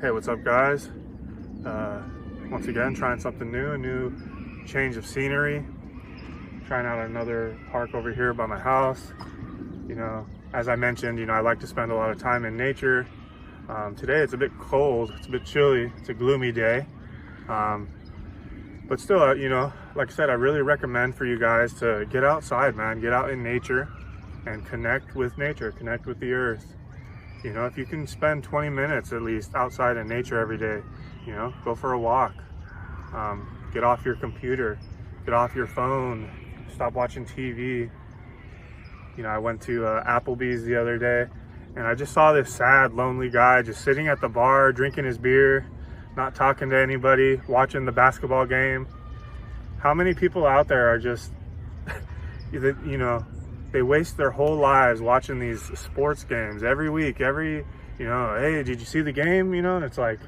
Hey, what's up, guys? Once again, trying something new, a new change of scenery. Trying out another park over here by my house. You know, as I mentioned, I like to spend a lot of time in nature. Today it's a bit cold, it's a bit chilly, it's a gloomy day. But still, like I said, I really recommend for you guys to get outside, man. Get out in nature and connect with nature, connect with the earth. If you can spend 20 minutes at least outside in nature every day, go for a walk. Get off your computer, get off your phone, stop watching TV. I went to Applebee's the other day, and I just saw this sad, lonely guy just sitting at the bar, drinking his beer, not talking to anybody, watching the basketball game. How many people out there are just, they waste their whole lives watching these sports games every week, hey, did you see the game? And it's like,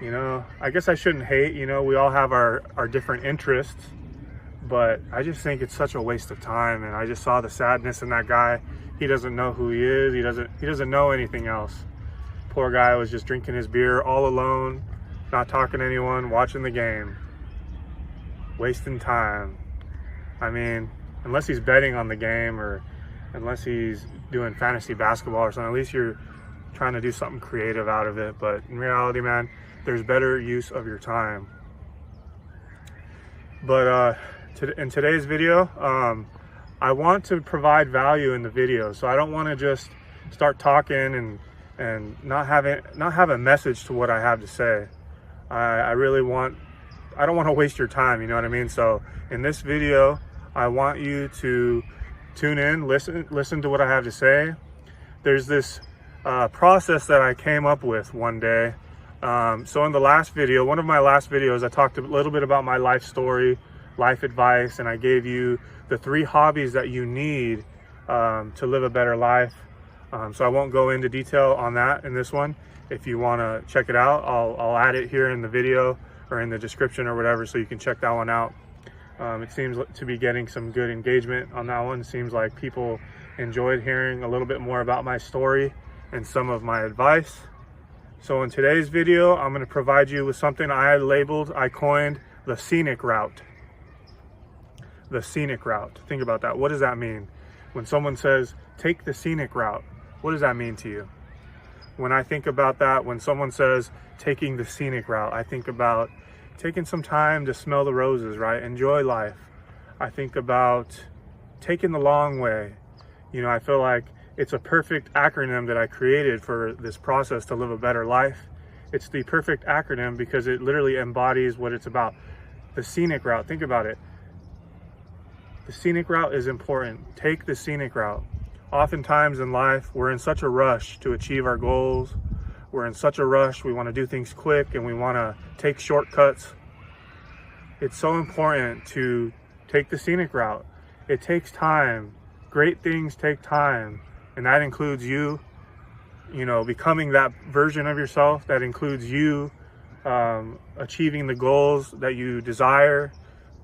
I guess I shouldn't hate, we all have our different interests, but I just think it's such a waste of time. And I just saw the sadness in that guy. He doesn't know who he is. He doesn't know anything else. Poor guy was just drinking his beer all alone, not talking to anyone, watching the game, wasting time. I mean, unless he's betting on the game or unless he's doing fantasy basketball or something, at least you're trying to do something creative out of it. But in reality, man, there's better use of your time. But in today's video, I want to provide value in the video. So I don't want to just start talking and not have a message to what I have to say. I don't want to waste your time, you know what I mean? So in this video, I want you to tune in, listen to what I have to say. There's this process that I came up with one day. So in the last video, one of my last videos, I talked a little bit about my life story, life advice, and I gave you the 3 hobbies that you need to live a better life. So I won't go into detail on that in this one. If you want to check it out, I'll add it here in the video or in the description or whatever, so you can check that one out. It seems to be getting some good engagement on that one. It seems like people enjoyed hearing a little bit more about my story and some of my advice. So in today's video, I'm going to provide you with something I coined the scenic route. The scenic route. Think about that. What does that mean? When someone says, take the scenic route, what does that mean to you? When I think about that, when someone says, taking the scenic route, I think about taking some time to smell the roses, right? Enjoy life. I think about taking the long way. I feel like it's a perfect acronym that I created for this process to live a better life. It's the perfect acronym because it literally embodies what it's about. The scenic route, think about it. The scenic route is important. Take the scenic route. Oftentimes in life, we're in such a rush to achieve our goals. We're in such a rush. We want to do things quick and we want to take shortcuts. It's so important to take the scenic route. It takes time. Great things take time. And that includes you, becoming that version of yourself. That includes you achieving the goals that you desire.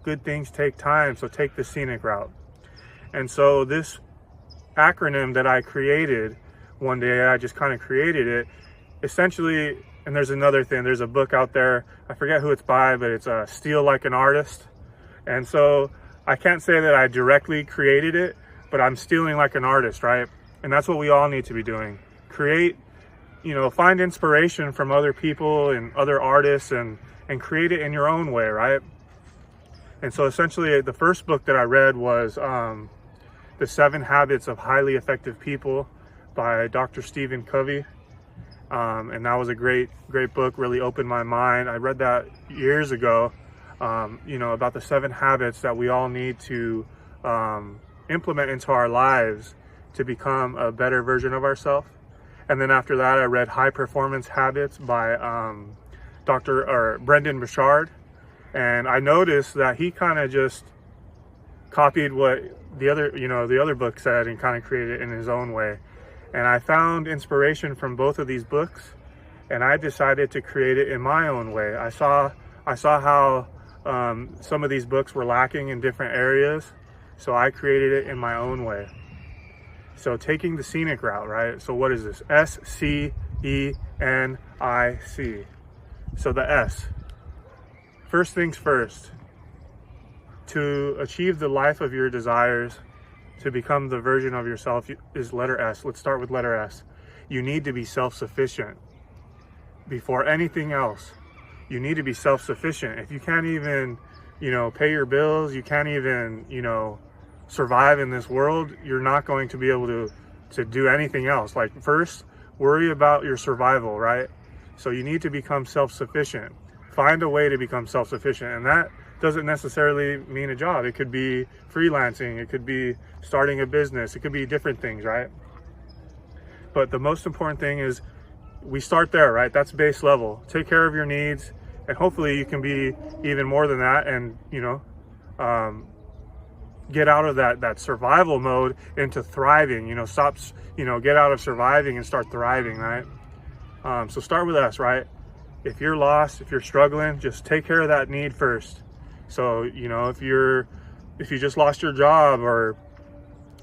Good things take time, so take the scenic route. And so this acronym that I created one day, I just kind of created it. Essentially, and there's another thing, there's a book out there, I forget who it's by, but it's Steal Like an Artist. And so I can't say that I directly created it, but I'm stealing like an artist, right? And that's what we all need to be doing. Create, find inspiration from other people and other artists and create it in your own way, right? And so essentially the first book that I read was The 7 Habits of Highly Effective People by Dr. Stephen Covey. And that was a great book, really opened my mind. I read that years ago, about the 7 habits that we all need to implement into our lives to become a better version of ourselves. And then after that, I read High Performance Habits by Brendon Burchard. And I noticed that he kind of just copied what the other book said and kind of created it in his own way. And I found inspiration from both of these books, and I decided to create it in my own way. I saw how some of these books were lacking in different areas, so I created it in my own way. So taking the scenic route, right? So what is this? SCENIC N-I-C. So the S. First things first. To achieve the life of your desires, to become the version of yourself, is letter S. Let's start with letter S. You need to be self-sufficient. Before anything else, you need to be self-sufficient. If you can't even, pay your bills, you can't even, survive in this world, you're not going to be able to do anything else. Like, first, worry about your survival, right? So you need to become self-sufficient. Find a way to become self-sufficient. And that doesn't necessarily mean a job. It could be freelancing. It could be starting a business. It could be different things, right? But the most important thing is we start there, right? That's base level. Take care of your needs, and hopefully you can be even more than that, and get out of that survival mode into thriving. Get out of surviving and start thriving, right? So start with us, right? If you're lost, if you're struggling, just take care of that need first. So if you just lost your job, or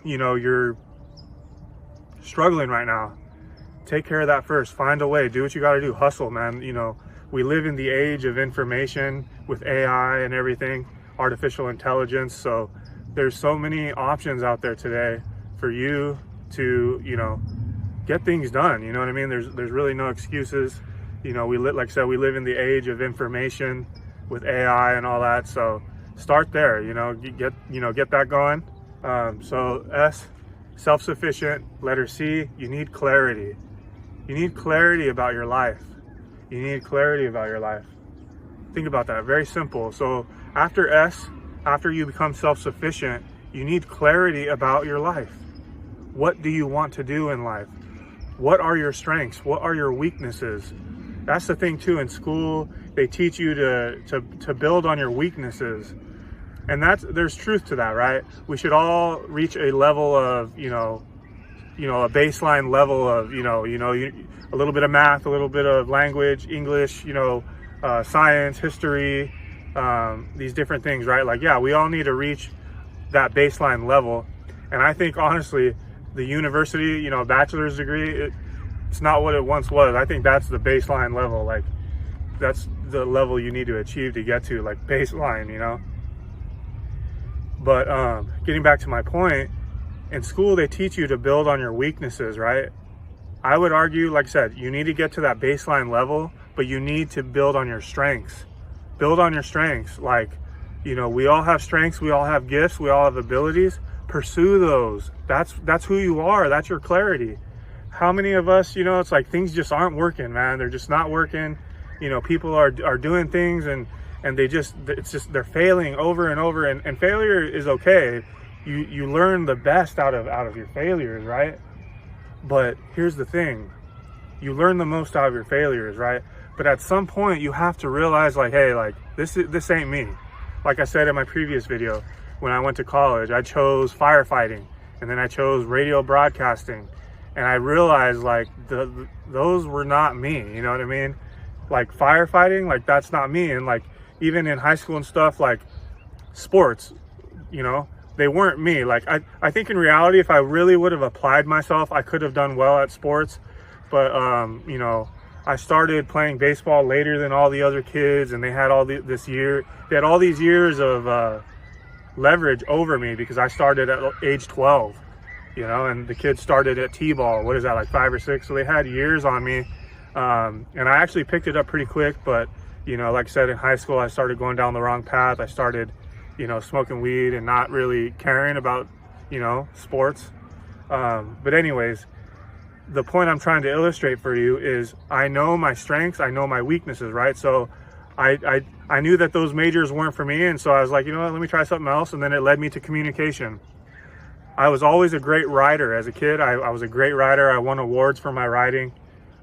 you're struggling right now, take care of that first. Find a way. Do what you got to do. Hustle, man. We live in the age of information with AI and everything, artificial intelligence. So there's so many options out there today for you to, get things done. You know what I mean? There's really no excuses. Like I said, we live in the age of information with AI and all that. So start there, get that going. So S, self-sufficient. Letter C, you need clarity. You need clarity about your life. You need clarity about your life. Think about that. Very simple. So after S, after you become self-sufficient, you need clarity about your life. What do you want to do in life? What are your strengths? What are your weaknesses? That's the thing too. In school, they teach you to build on your weaknesses. And there's truth to that, right? We should all reach a level of, a baseline level of, a little bit of math, a little bit of language, English, science, history, these different things, right? Like, yeah, we all need to reach that baseline level. And I think, honestly, the university, bachelor's degree, it's not what it once was. I think that's the baseline level. Like, that's the level you need to achieve to get to, like, baseline, But getting back to my point, in school, they teach you to build on your weaknesses, right? I would argue, like I said, you need to get to that baseline level, but you need to build on your strengths. Build on your strengths. Like, we all have strengths, we all have gifts, we all have abilities. Pursue those. That's who you are. That's your clarity. How many of us, it's like things just aren't working, man. They're just not working. People are doing things and they're failing over and over, and failure is okay. You learn the best out of your failures, right? But here's the thing. You learn the most out of your failures, right? But at some point you have to realize, like, hey, like this ain't me. Like I said in my previous video, when I went to college, I chose firefighting, and then I chose radio broadcasting, and I realized, like, those were not me. You know what I mean? Like, firefighting, like, that's not me. And like, even in high school and stuff, like sports, they weren't me. Like, I think in reality, if I really would have applied myself, I could have done well at sports. But I started playing baseball later than all the other kids, and they had they had all these years of leverage over me because I started at age 12, and the kids started at T-ball. What is that, like 5 or 6? So they had years on me, and I actually picked it up pretty quick. But like I said, in high school, I started going down the wrong path. I started smoking weed and not really caring about sports. But anyways, the point I'm trying to illustrate for you is I know my strengths, I know my weaknesses, right? So I knew that those majors weren't for me, and so I was like, let me try something else. And then it led me to communication. I was always a great writer. As a kid, I was a great writer. I won awards for my writing,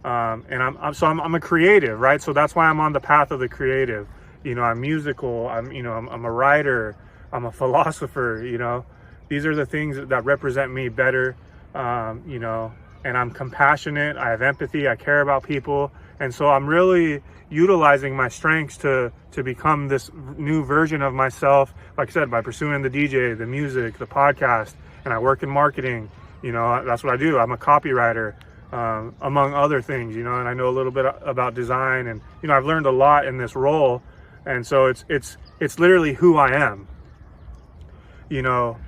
and I'm a creative, right? So that's why I'm on the path of the creative. I'm musical. I'm a writer. I'm a philosopher. These are the things that represent me better. And I'm compassionate. I have empathy. I care about people. And so I'm really utilizing my strengths to become this new version of myself, like I said, by pursuing the DJ, the music, the podcast, and I work in marketing. That's what I do. I'm a copywriter. among other things, you know, and I know a little bit about design, and, you know, I've learned a lot in this role. And so it's literally who I am. You know,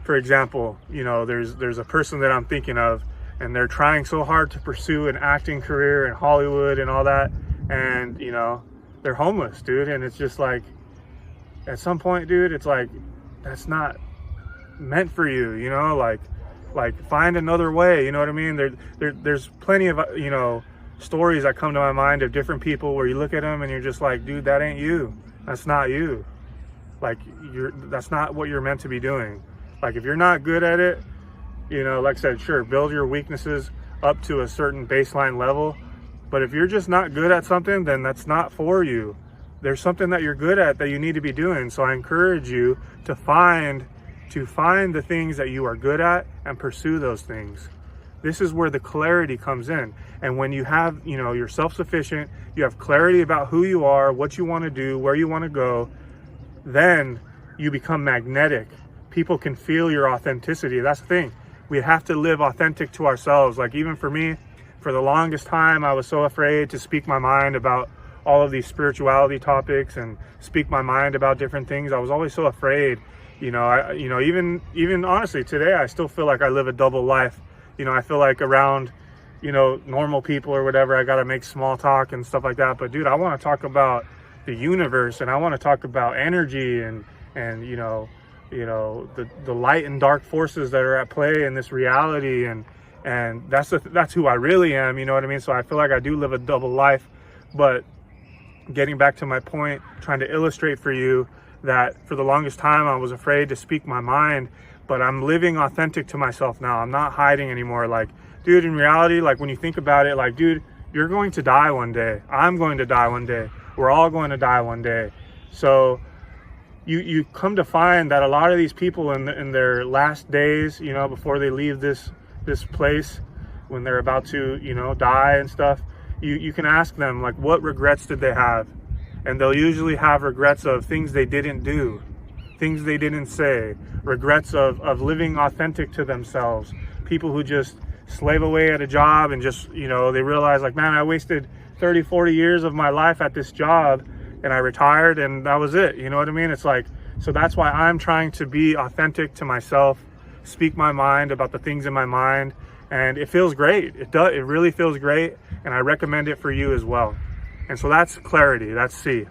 for example, you know, there's a person that I'm thinking of, and they're trying so hard to pursue an acting career in Hollywood and all that. And, you know, they're homeless, dude. And it's just like, at some point, dude, it's like, that's not meant for you, you know, like find another way, you know what I mean? There's plenty of, you know, stories that come to my mind of different people where you look at them and you're just like, dude, that ain't you. That's not you. Like, that's not what you're meant to be doing. Like, if you're not good at it, you know, like I said, sure, build your weaknesses up to a certain baseline level. But if you're just not good at something, then that's not for you. There's something that you're good at that you need to be doing. So I encourage you to find the things that you are good at and pursue those things. This is where the clarity comes in. And when you have, you know, you're self-sufficient, you have clarity about who you are, what you want to do, where you want to go, then you become magnetic. People can feel your authenticity. That's the thing. We have to live authentic to ourselves. Like, even for me, for the longest time, I was so afraid to speak my mind about all of these spirituality topics and speak my mind about different things. I was always so afraid. You know, even honestly, today, I still feel like I live a double life. You know, I feel like around, you know, normal people or whatever, I got to make small talk and stuff like that. But dude, I want to talk about the universe, and I want to talk about energy and you know, the light and dark forces that are at play in this reality. And that's who I really am. You know what I mean? So I feel like I do live a double life. But getting back to my point, trying to illustrate for you that for the longest time, I was afraid to speak my mind, but I'm living authentic to myself now. I'm not hiding anymore. Like, dude, in reality, like, when you think about it, like, dude, you're going to die one day. I'm going to die one day. We're all going to die one day. So you come to find that a lot of these people in their last days, you know, before they leave this place, when they're about to, you know, die and stuff, you can ask them, like, what regrets did they have? And they'll usually have regrets of things they didn't do, things they didn't say, regrets of living authentic to themselves. People who just slave away at a job and just, you know, they realize, like, man, I wasted 30, 40 years of my life at this job, and I retired and that was it. You know what I mean? It's like, so that's why I'm trying to be authentic to myself, speak my mind about the things in my mind. And it feels great. It really feels great. And I recommend it for you as well. And so that's clarity, that's C.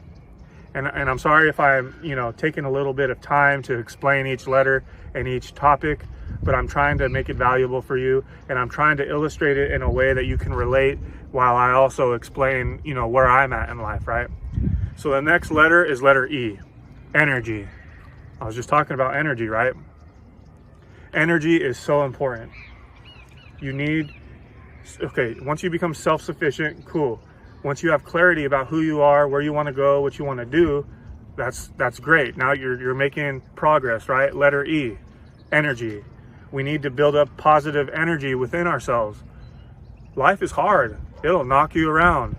And I'm sorry if I'm, you know, taking a little bit of time to explain each letter and each topic, but I'm trying to make it valuable for you. And I'm trying to illustrate it in a way that you can relate while I also explain, you know, where I'm at in life, right? So the next letter is letter E, energy. I was just talking about energy, right? Energy is so important. You need, okay, once you become self-sufficient, cool. Once you have clarity about who you are, where you want to go, what you want to do, that's great. Now you're making progress, right? Letter E, energy. We need to build up positive energy within ourselves. Life is hard. It'll knock you around.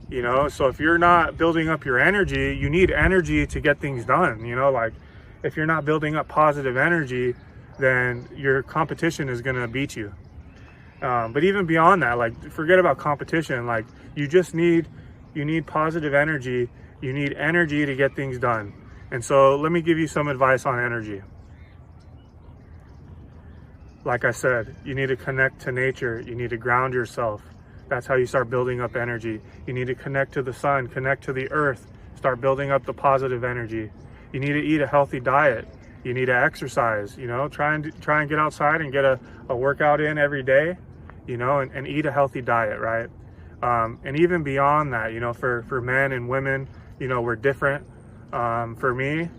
You know, so if you're not building up your energy, you need energy to get things done. You know, like, if you're not building up positive energy, then your competition is going to beat you. But even beyond that, like, forget about competition. Like, you need positive energy. You need energy to get things done. And so let me give you some advice on energy. Like I said, you need to connect to nature. You need to ground yourself. That's how you start building up energy. You need to connect to the sun, connect to the earth, start building up the positive energy. You need to eat a healthy diet. You need to exercise, you know, try and get outside and get a workout in every day, you know, and eat a healthy diet, right? And even beyond that, you know, for men and women, you know, we're different. For me,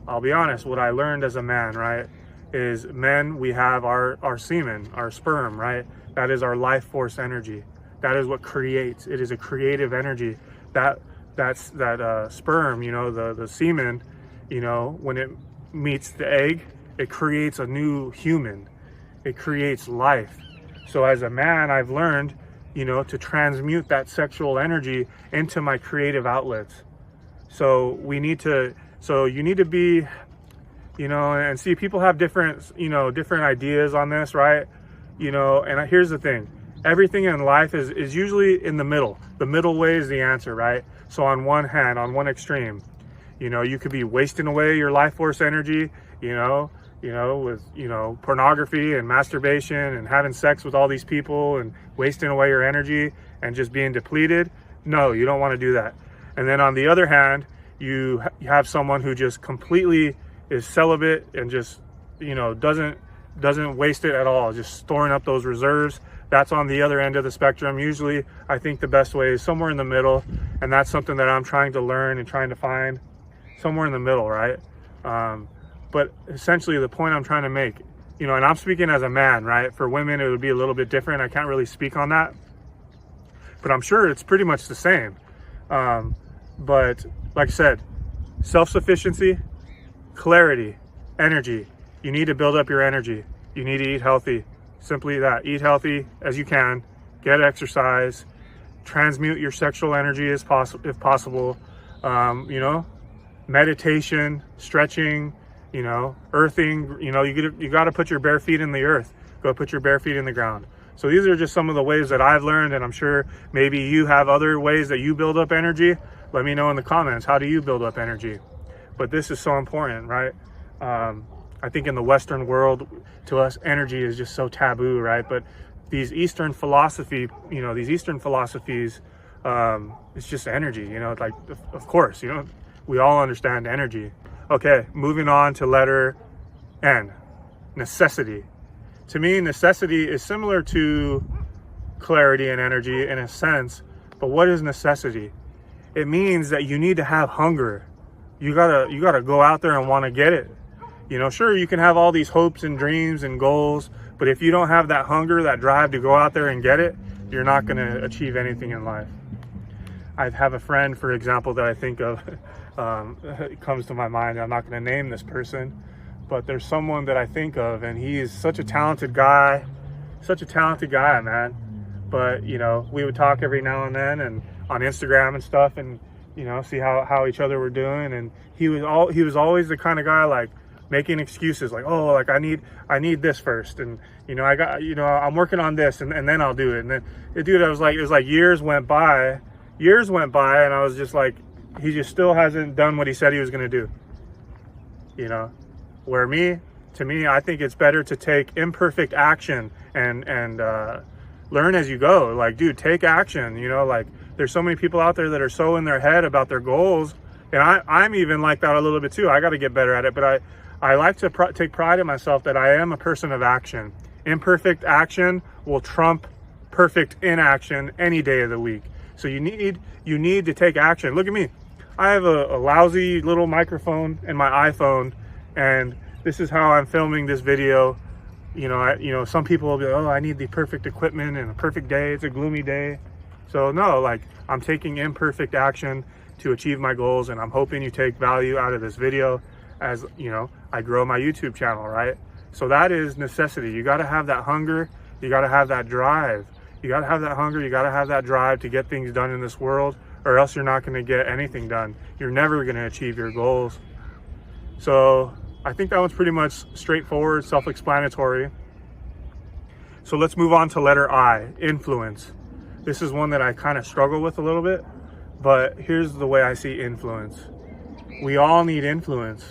I'll be honest, what I learned as a man, right, is men, we have our semen, our sperm, right? That is our life force energy. That is what creates. It is a creative energy. That sperm, you know, the semen, you know, when it meets the egg, it creates a new human. It creates life. So as a man, I've learned, you know, to transmute that sexual energy into my creative outlets. So you need to be, you know, and see, people have different ideas on this, right? You know, and here's the thing. everything in life is usually in the middle. The middle way is the answer, right? So on one hand, on one extreme, you know, you could be wasting away your life force energy, with, pornography and masturbation and having sex with all these people and wasting away your energy and just being depleted. No, you don't want to do that. And then on the other hand, you have someone who just completely is celibate and just, doesn't waste it at all, just storing up those reserves. That's on the other end of the spectrum. Usually, I think the best way is somewhere in the middle, and that's something that I'm trying to learn and trying to find somewhere in the middle, right? But essentially, the point I'm trying to make, and I'm speaking as a man, right? For women, it would be a little bit different. I can't really speak on that, but I'm sure it's pretty much the same. But like I said, self-sufficiency, clarity, energy. You need to build up your energy. You need to eat healthy. Simply that. Eat healthy as you can. Get exercise. Transmute your sexual energy if possible. Meditation, stretching, earthing. You got to put your bare feet in the earth. Go put your bare feet in the ground. So these are just some of the ways that I've learned, and I'm sure maybe you have other ways that you build up energy. Let me know in the comments, how do you build up energy? But this is so important, right? I think in the Western world, to us, energy is just so taboo, right? But these Eastern philosophies, it's just energy, like, of course, we all understand energy. Okay, moving on to letter N, necessity. To me, necessity is similar to clarity and energy in a sense, but what is necessity? It means that you need to have hunger. You gotta go out there and want to get it. Sure, you can have all these hopes and dreams and goals, but if you don't have that hunger, that drive to go out there and get it, you're not going to achieve anything in life. I have a friend, for example, that I think of, it comes to my mind. I'm not going to name this person, but there's someone that I think of, and he is such a talented guy, man. But, we would talk every now and then and on Instagram and stuff, and, see how each other were doing. And he was always the kind of guy, like, making excuses, like, oh, like I need this first, and I'm working on this, and then I'll do it. And then it was like years went by, and I was just like, he just still hasn't done what he said he was going to do. Where to me, I think it's better to take imperfect action and learn as you go. Like, dude, take action. Like, there's so many people out there that are so in their head about their goals, and I'm even like that a little bit too. I got to get better at it, but I like to take pride in myself that I am a person of action. Imperfect action will trump perfect inaction any day of the week. So you need to take action. Look at me. I have a lousy little microphone in my iPhone, and this is how I'm filming this video. Some people will be, oh, I need the perfect equipment and a perfect day. It's a gloomy day. So no, like, I'm taking imperfect action to achieve my goals, and I'm hoping you take value out of this video as, I grow my YouTube channel, right? So that is necessity. You got to have that hunger. You got to have that drive. You got to have that hunger. You got to have that drive to get things done in this world, or else you're not going to get anything done. You're never going to achieve your goals. So I think that one's pretty much straightforward, self-explanatory. So let's move on to letter I, influence. This is one that I kind of struggle with a little bit, but here's the way I see influence. We all need influence.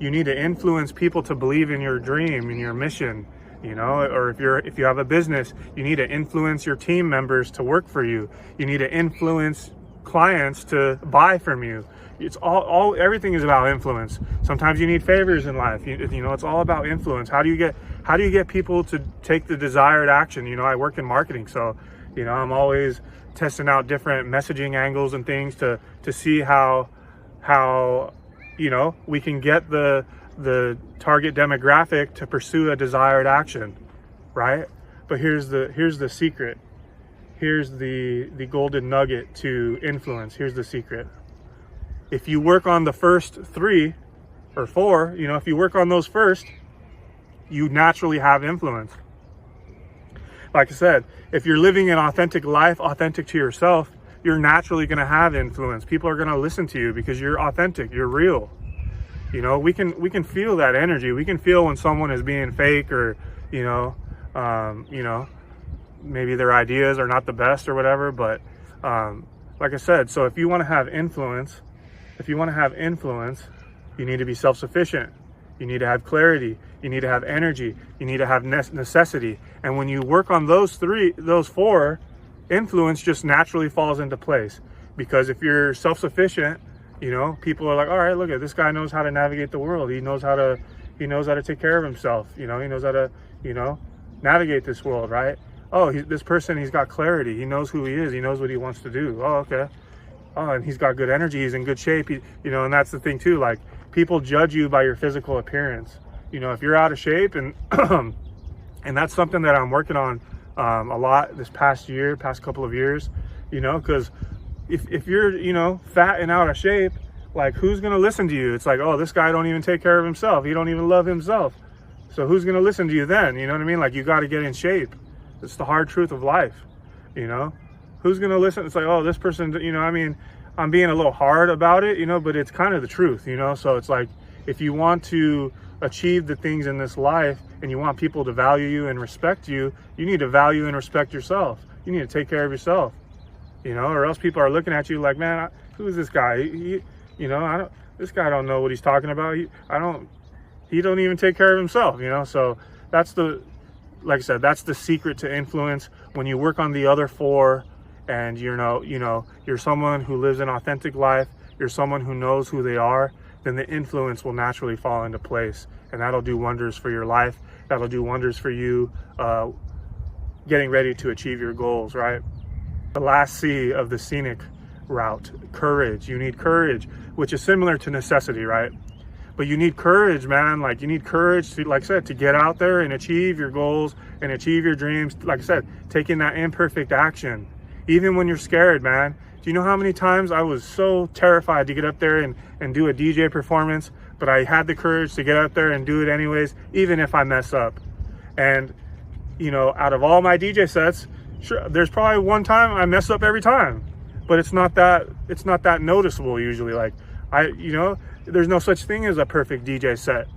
You need to influence people to believe in your dream, in your mission, or if you have a business, you need to influence your team members to work for you. You need to influence clients to buy from you. It's everything is about influence. Sometimes you need favors in life. It's all about influence. How do you get people to take the desired action? I work in marketing, so I'm always testing out different messaging angles and things to see how we can get the target demographic to pursue a desired action, right? But here's the secret. Here's the golden nugget to influence. Here's the secret. If you work on the first 3 or 4, if you work on those first, you naturally have influence. Like I said, if you're living an authentic life, authentic to yourself, you're naturally going to have influence. People are going to listen to you because you're authentic, you're real. We can feel that energy. We can feel when someone is being fake or, maybe their ideas are not the best or whatever, but like I said, so if you want to have influence, you need to be self-sufficient. You need to have clarity. You need to have energy. You need to have necessity. And when you work on those four, influence just naturally falls into place. Because if you're self-sufficient, people are like, all right, look at this guy knows how to navigate the world. He knows how to take care of himself. He knows how to, navigate this world, right? Oh, this person, he's got clarity. He knows who he is. He knows what he wants to do. Oh, okay. Oh, and he's got good energy. He's in good shape. And that's the thing too. Like, people judge you by your physical appearance. If you're out of shape, and and that's something that I'm working on a lot this past couple of years. Because if you're fat and out of shape, like, who's gonna listen to you? It's like, oh, this guy don't even take care of himself. He don't even love himself. So who's gonna listen to you then? You know what I mean? Like, you got to get in shape. It's the hard truth of life. Who's gonna listen? It's like, oh, this person. I'm being a little hard about it, but it's kind of the truth. So it's like, if you want to achieve the things in this life and you want people to value you and respect you, you need to value and respect yourself. You need to take care of yourself. Or else people are looking at you like, man, who is this guy? This guy don't know what he's talking about. He don't even take care of himself, So that's like I said, that's the secret to influence. When you work on the other four, and you're someone who lives an authentic life, you're someone who knows who they are, then the influence will naturally fall into place, and that'll do wonders for your life. That'll do wonders for you getting ready to achieve your goals, right? The last C of the scenic route, courage. You need courage, which is similar to necessity, right? But you need courage, man. Like, you need courage to, like I said, to get out there and achieve your goals and achieve your dreams. Like I said, taking that imperfect action, even when you're scared, man. Do you know how many times I was so terrified to get up there and do a DJ performance, but I had the courage to get up there and do it anyways, even if I mess up? And, out of all my DJ sets, sure, there's probably one time I mess up every time, but it's not that noticeable usually. Like, there's no such thing as a perfect DJ set.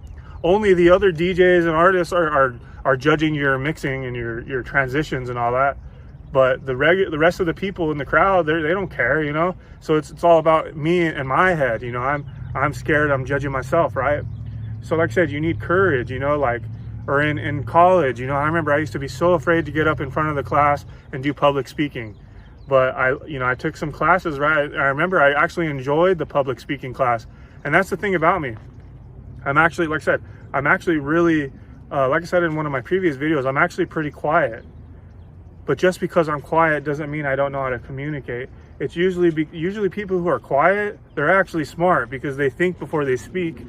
Only the other DJs and artists are judging your mixing and your transitions and all that. But the rest of the people in the crowd, they don't care, So it's all about me and my head, I'm scared, I'm judging myself, right? So like I said, you need courage, or in college, I remember I used to be so afraid to get up in front of the class and do public speaking. But I took some classes, right? I remember I actually enjoyed the public speaking class. And that's the thing about me. I'm actually, like I said, really, like I said in one of my previous videos, I'm actually pretty quiet. But just because I'm quiet doesn't mean I don't know how to communicate. It's usually people who are quiet, they're actually smart because they think before they speak.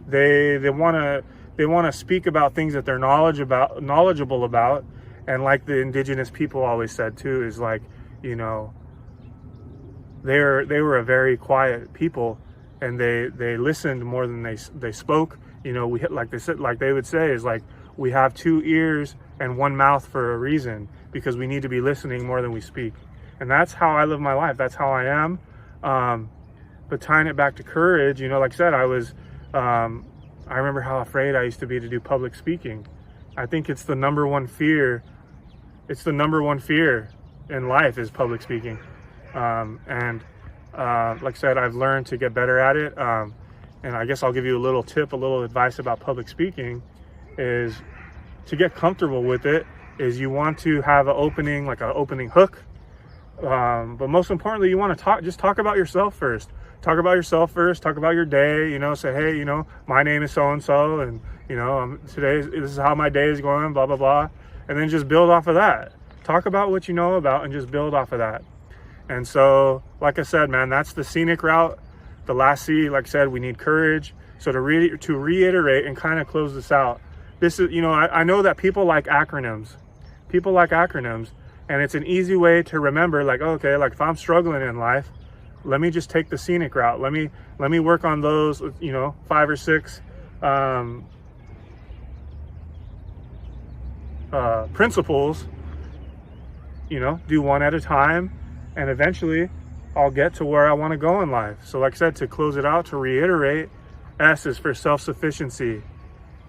They want to speak about things that they're knowledgeable about. And like the indigenous people always said too, is like, they were a very quiet people, and they listened more than they spoke. We like they would say is like, we have 2 ears and 1 mouth for a reason, because we need to be listening more than we speak. And that's how I live my life. That's how I am. But tying it back to courage, like I said, I remember how afraid I used to be to do public speaking. I think it's the number one fear. It's the number one fear in life is public speaking. Like I said, I've learned to get better at it. And I guess I'll give you a little tip, a little advice about public speaking is to get comfortable with it is you want to have an opening, like an opening hook. But most importantly, you want to just talk about yourself first. Talk about yourself first, talk about your day, say, hey, my name is so-and-so, and, this is how my day is going, blah, blah, blah. And then just build off of that. Talk about what you know about and just build off of that. And so, like I said, man, that's the scenic route. The last C, like I said, we need courage. So to reiterate and kind of close this out, this is, I know that people like acronyms. People like acronyms. And it's an easy way to remember, like, okay, like if I'm struggling in life, let me just take the scenic route. Let me work on those, 5 or 6 principles, do one at a time, and eventually I'll get to where I want to go in life. So like I said, to close it out, to reiterate, S is for self-sufficiency.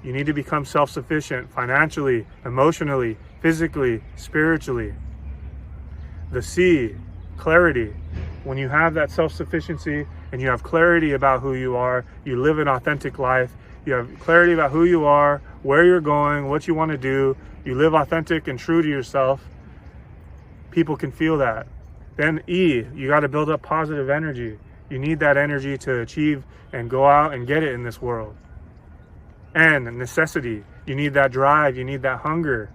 You need to become self-sufficient financially, emotionally, physically, spiritually. The C, clarity. When you have that self-sufficiency and you have clarity about who you are, you live an authentic life, you have clarity about who you are, where you're going, what you want to do, you live authentic and true to yourself, people can feel that. Then E, you got to build up positive energy. You need that energy to achieve and go out and get it in this world. N, necessity. You need that drive, you need that hunger.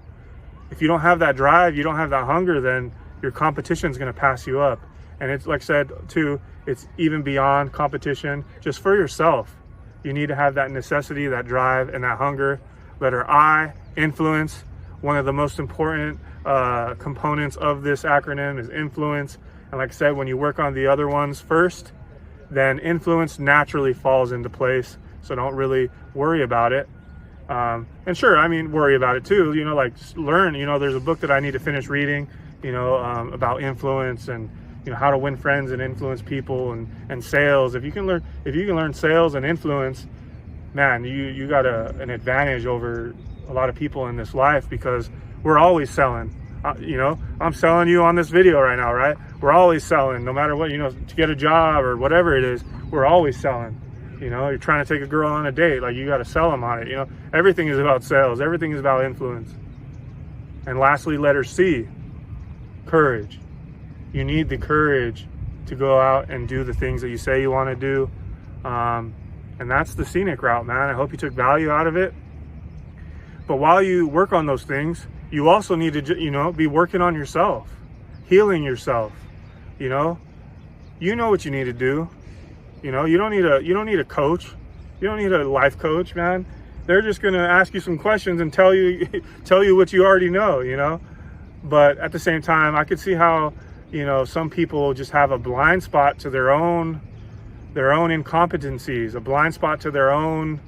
If you don't have that drive, you don't have that hunger, then your competition is going to pass you up. And it's like I said too, it's even beyond competition, just for yourself. You need to have that necessity, that drive, and that hunger. Letter I, influence. One of the most important components of this acronym is influence. And like I said, when you work on the other ones first, then influence naturally falls into place. So don't really worry about it. And sure, I mean, worry about it too, you know, like learn, you know, there's a book that I need to finish reading, you know, about influence and, you know, how to win friends and influence people and sales. If you can learn sales and influence, man, you got an advantage over a lot of people in this life, because we're always selling. You know, I'm selling you on this video right now, right? We're always selling, no matter what, you know, to get a job or whatever it is, we're always selling. You know, you're trying to take a girl on a date, like you got to sell them on it. You know, everything is about sales. Everything is about influence. And lastly, letter C, courage. You need the courage to go out and do the things that you say you want to do. And that's the scenic route, man. I hope you took value out of it. But while you work on those things, you also need to, you know, be working on yourself, healing yourself. You know what you need to do. You know, you don't need a coach. You don't need a life coach, man. They're just going to ask you some questions and tell you what you already know, you know. But at the same time, I could see how, you know, some people just have a blind spot to their own incompetencies, a blind spot to their own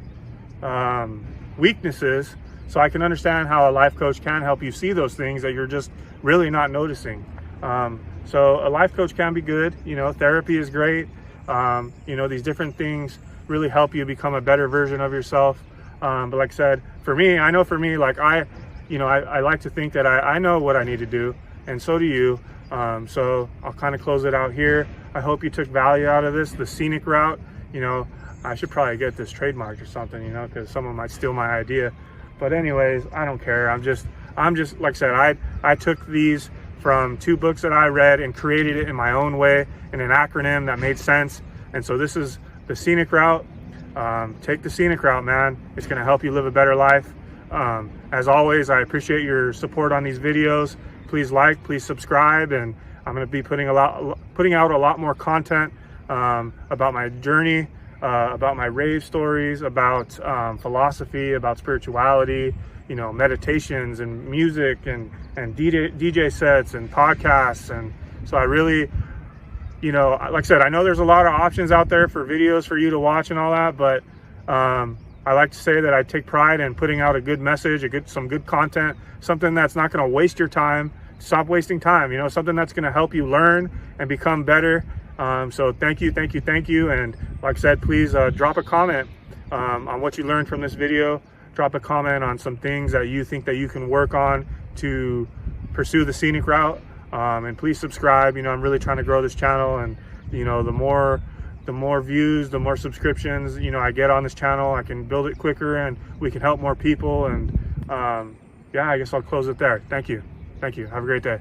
weaknesses. So I can understand how a life coach can help you see those things that you're just really not noticing. So a life coach can be good. You know, therapy is great. You know, these different things really help you become a better version of yourself. But like I said, for me, like I like to think that I know what I need to do, and so do you. So I'll kind of close it out here. I hope you took value out of this, the scenic route. You know, I should probably get this trademarked or something, you know, because someone might steal my idea. But anyways, I don't care. I'm just like I said, I took these from 2 books that I read and created it in my own way in an acronym that made sense. And so this is the scenic route. Take the scenic route, man. It's going to help you live a better life. As always, I appreciate your support on these videos. Please like, please subscribe, and I'm going to be putting out a lot more content about my journey, about my rave stories, about philosophy, about spirituality, you know, meditations and music and DJ sets and podcasts. And so I really, you know, like I said, I know there's a lot of options out there for videos for you to watch and all that, but I like to say that I take pride in putting out a good message, some good content, something that's not going to waste your time. Stop wasting time, you know, something that's going to help you learn and become better. So thank you. And like I said, please drop a comment on what you learned from this video. Drop a comment on some things that you think that you can work on to pursue the scenic route. And please subscribe. You know, I'm really trying to grow this channel, and you know, the more views, the more subscriptions, you know, I get on this channel, I can build it quicker and we can help more people. And yeah, I guess I'll close it there. Thank you. Have a great day.